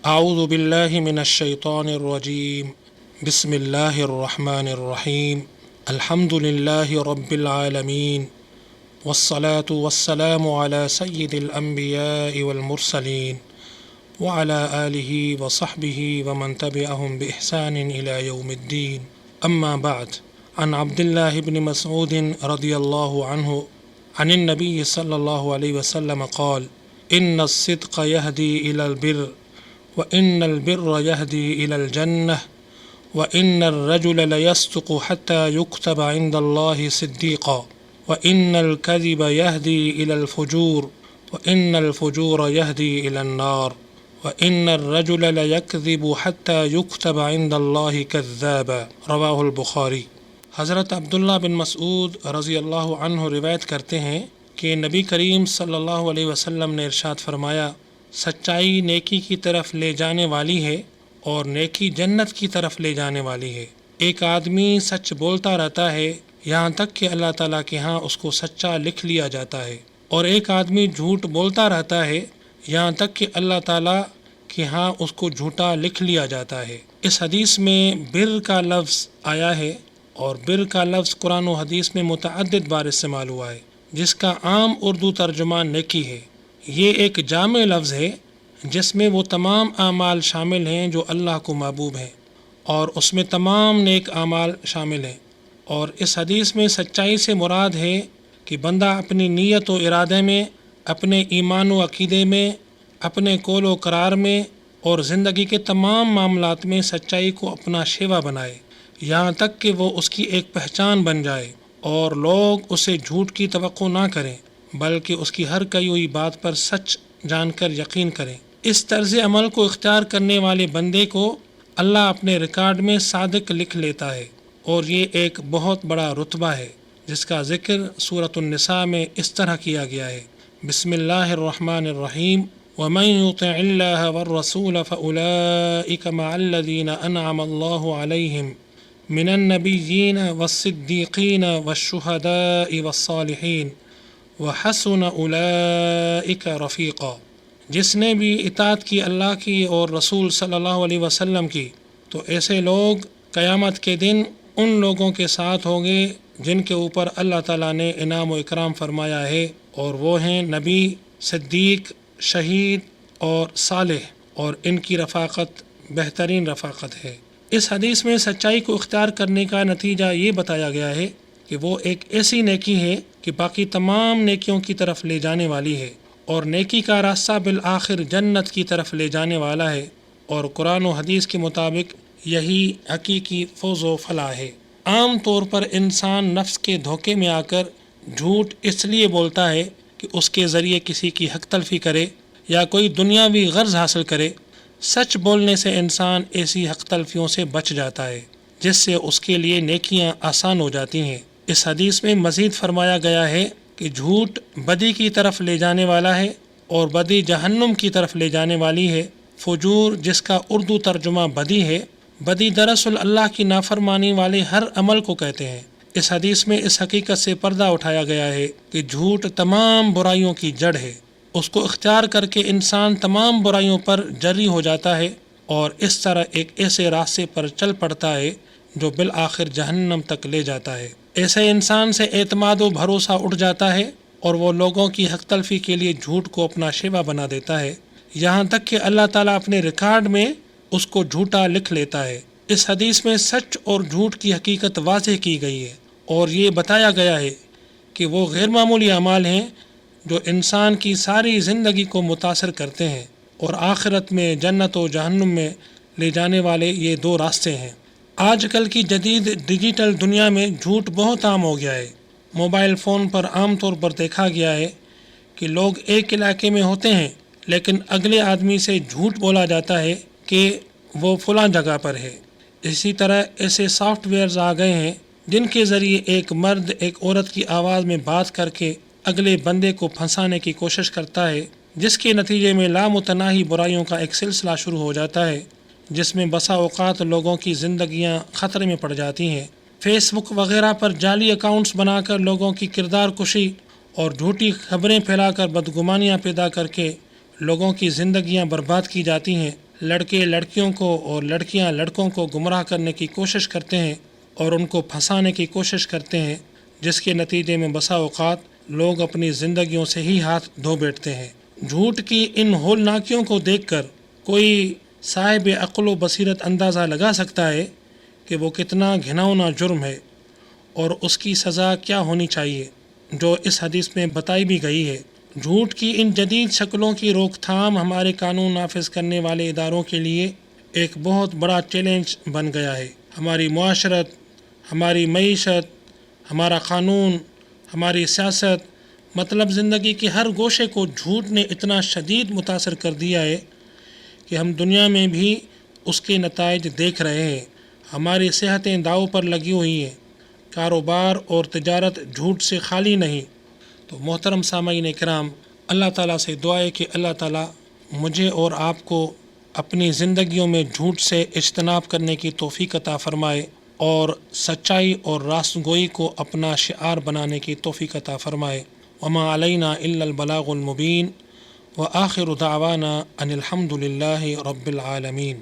اعوذ باللہ من الشیطان الرجیم بسم اللہ الرحمن الرحیم الحمد للہ رب العالمین والصلاة والسلام على سید الانبیاء والمرسلین وعلى آلہ وصحبہ ومن تبعهم بإحسان إلى يوم الدین اما بعد عن عبد الله بن مسعود رضی اللہ عنہ عن النبی صلی اللہ علیہ وسلم قال ان الصدق يهدي إلى البر وإن البر يهدي إلى الجنة وإن الرجل ليصدق حتى يكتب عند الله صديقا وإن الكذب يهدي إلى الفجور وإن الفجور يهدي إلى النار وإن الرجل ليكذب حتى يكتب عند الله كذابا رواہ البخاری۔ حضرت عبداللہ بن مسعود رضی اللہ عنہ روایت کرتے ہیں کہ نبی کریم صلی اللہ علیہ وسلم نے ارشاد فرمایا، سچائی نیکی کی طرف لے جانے والی ہے اور نیکی جنت کی طرف لے جانے والی ہے۔ ایک آدمی سچ بولتا رہتا ہے یہاں تک کہ اللہ تعالیٰ کے ہاں اس کو سچا لکھ لیا جاتا ہے، اور ایک آدمی جھوٹ بولتا رہتا ہے یہاں تک کہ اللہ تعالیٰ کے ہاں اس کو جھوٹا لکھ لیا جاتا ہے۔ اس حدیث میں بر کا لفظ آیا ہے، اور بر کا لفظ قرآن و حدیث میں متعدد بار استعمال ہوا ہے، جس کا عام اردو ترجمہ نیکی ہے۔ یہ ایک جامع لفظ ہے جس میں وہ تمام اعمال شامل ہیں جو اللہ کو محبوب ہیں، اور اس میں تمام نیک اعمال شامل ہیں۔ اور اس حدیث میں سچائی سے مراد ہے کہ بندہ اپنی نیت و ارادے میں، اپنے ایمان و عقیدے میں، اپنے قول و قرار میں اور زندگی کے تمام معاملات میں سچائی کو اپنا شیوا بنائے، یہاں تک کہ وہ اس کی ایک پہچان بن جائے اور لوگ اسے جھوٹ کی توقع نہ کریں بلکہ اس کی ہر کہی ہوئی بات پر سچ جان کر یقین کریں۔ اس طرز عمل کو اختیار کرنے والے بندے کو اللہ اپنے ریکارڈ میں صادق لکھ لیتا ہے، اور یہ ایک بہت بڑا رتبہ ہے جس کا ذکر سورۃ النساء میں اس طرح کیا گیا ہے۔ بسم اللہ الرحمن الرحیم وَمَن يُطِعِ اللَّهَ وَالرَّسُولَ فَأُولَئِكَ مَعَ الَّذِينَ أَنْعَمَ اللَّهُ عَلَيْهِمْ مِنَ النَّبِيِّينَ وَالصِّدِّيقِينَ وَالشُّهَدَاءِ وَالصَّالِحِينَ وَحَسُنَ أُولَئِكَ رَفِيقًا۔ جس نے بھی اطاعت کی اللہ کی اور رسول صلی اللہ علیہ وسلم کی، تو ایسے لوگ قیامت کے دن ان لوگوں کے ساتھ ہوں گے جن کے اوپر اللہ تعالیٰ نے انعام و اکرام فرمایا ہے، اور وہ ہیں نبی، صدیق، شہید اور صالح، اور ان کی رفاقت بہترین رفاقت ہے۔ اس حدیث میں سچائی کو اختیار کرنے کا نتیجہ یہ بتایا گیا ہے کہ وہ ایک ایسی نیکی ہے کہ باقی تمام نیکیوں کی طرف لے جانے والی ہے، اور نیکی کا راستہ بالآخر جنت کی طرف لے جانے والا ہے، اور قرآن و حدیث کے مطابق یہی حقیقی فوز و فلاح ہے۔ عام طور پر انسان نفس کے دھوکے میں آ کر جھوٹ اس لیے بولتا ہے کہ اس کے ذریعے کسی کی حق تلفی کرے یا کوئی دنیاوی غرض حاصل کرے۔ سچ بولنے سے انسان ایسی حق تلفیوں سے بچ جاتا ہے جس سے اس کے لیے نیکیاں آسان ہو جاتی ہیں۔ اس حدیث میں مزید فرمایا گیا ہے کہ جھوٹ بدی کی طرف لے جانے والا ہے، اور بدی جہنم کی طرف لے جانے والی ہے۔ فجور، جس کا اردو ترجمہ بدی ہے، بدی دراصل اللہ کی نافرمانی والے ہر عمل کو کہتے ہیں۔ اس حدیث میں اس حقیقت سے پردہ اٹھایا گیا ہے کہ جھوٹ تمام برائیوں کی جڑ ہے۔ اس کو اختیار کر کے انسان تمام برائیوں پر جری ہو جاتا ہے، اور اس طرح ایک ایسے راستے پر چل پڑتا ہے جو بالآخر جہنم تک لے جاتا ہے۔ ایسے انسان سے اعتماد و بھروسہ اٹھ جاتا ہے، اور وہ لوگوں کی حق تلفی کے لیے جھوٹ کو اپنا شیوا بنا دیتا ہے، یہاں تک کہ اللہ تعالیٰ اپنے ریکارڈ میں اس کو جھوٹا لکھ لیتا ہے۔ اس حدیث میں سچ اور جھوٹ کی حقیقت واضح کی گئی ہے، اور یہ بتایا گیا ہے کہ وہ غیر معمولی اعمال ہیں جو انسان کی ساری زندگی کو متاثر کرتے ہیں، اور آخرت میں جنت و جہنم میں لے جانے والے یہ دو راستے ہیں۔ آج کل کی جدید ڈیجیٹل دنیا میں جھوٹ بہت عام ہو گیا ہے۔ موبائل فون پر عام طور پر دیکھا گیا ہے کہ لوگ ایک علاقے میں ہوتے ہیں لیکن اگلے آدمی سے جھوٹ بولا جاتا ہے کہ وہ فلاں جگہ پر ہے۔ اسی طرح ایسے سافٹ ویئرز آ گئے ہیں جن کے ذریعے ایک مرد ایک عورت کی آواز میں بات کر کے اگلے بندے کو پھنسانے کی کوشش کرتا ہے، جس کے نتیجے میں لامتناہی برائیوں کا ایک سلسلہ شروع ہو جاتا ہے، جس میں بسا اوقات لوگوں کی زندگیاں خطرے میں پڑ جاتی ہیں۔ فیس بک وغیرہ پر جعلی اکاؤنٹس بنا کر لوگوں کی کردار کشی اور جھوٹی خبریں پھیلا کر بدگمانیاں پیدا کر کے لوگوں کی زندگیاں برباد کی جاتی ہیں۔ لڑکے لڑکیوں کو اور لڑکیاں لڑکوں کو گمراہ کرنے کی کوشش کرتے ہیں اور ان کو پھنسانے کی کوشش کرتے ہیں، جس کے نتیجے میں بسا اوقات لوگ اپنی زندگیوں سے ہی ہاتھ دھو بیٹھتے ہیں۔ جھوٹ کی ان ہولناکیوں کو دیکھ کر کوئی صاحب عقل و بصیرت اندازہ لگا سکتا ہے کہ وہ کتنا گھناؤنا جرم ہے اور اس کی سزا کیا ہونی چاہیے، جو اس حدیث میں بتائی بھی گئی ہے۔ جھوٹ کی ان جدید شکلوں کی روک تھام ہمارے قانون نافذ کرنے والے اداروں کے لیے ایک بہت بڑا چیلنج بن گیا ہے۔ ہماری معاشرت، ہماری معیشت، ہمارا قانون، ہماری سیاست، مطلب زندگی کے ہر گوشے کو جھوٹ نے اتنا شدید متاثر کر دیا ہے کہ ہم دنیا میں بھی اس کے نتائج دیکھ رہے ہیں۔ ہماری صحتیں داؤ پر لگی ہوئی ہیں، کاروبار اور تجارت جھوٹ سے خالی نہیں۔ تو محترم سامعین کرام، اللہ تعالیٰ سے دعا ہے کہ اللہ تعالیٰ مجھے اور آپ کو اپنی زندگیوں میں جھوٹ سے اجتناب کرنے کی توفیق عطا فرمائے اور سچائی اور راست گوئی کو اپنا شعار بنانے کی توفیق عطا فرمائے۔ وما علینا الا البلاغ المبین وآخر دعوانا ان الحمد للہ رب العالمین۔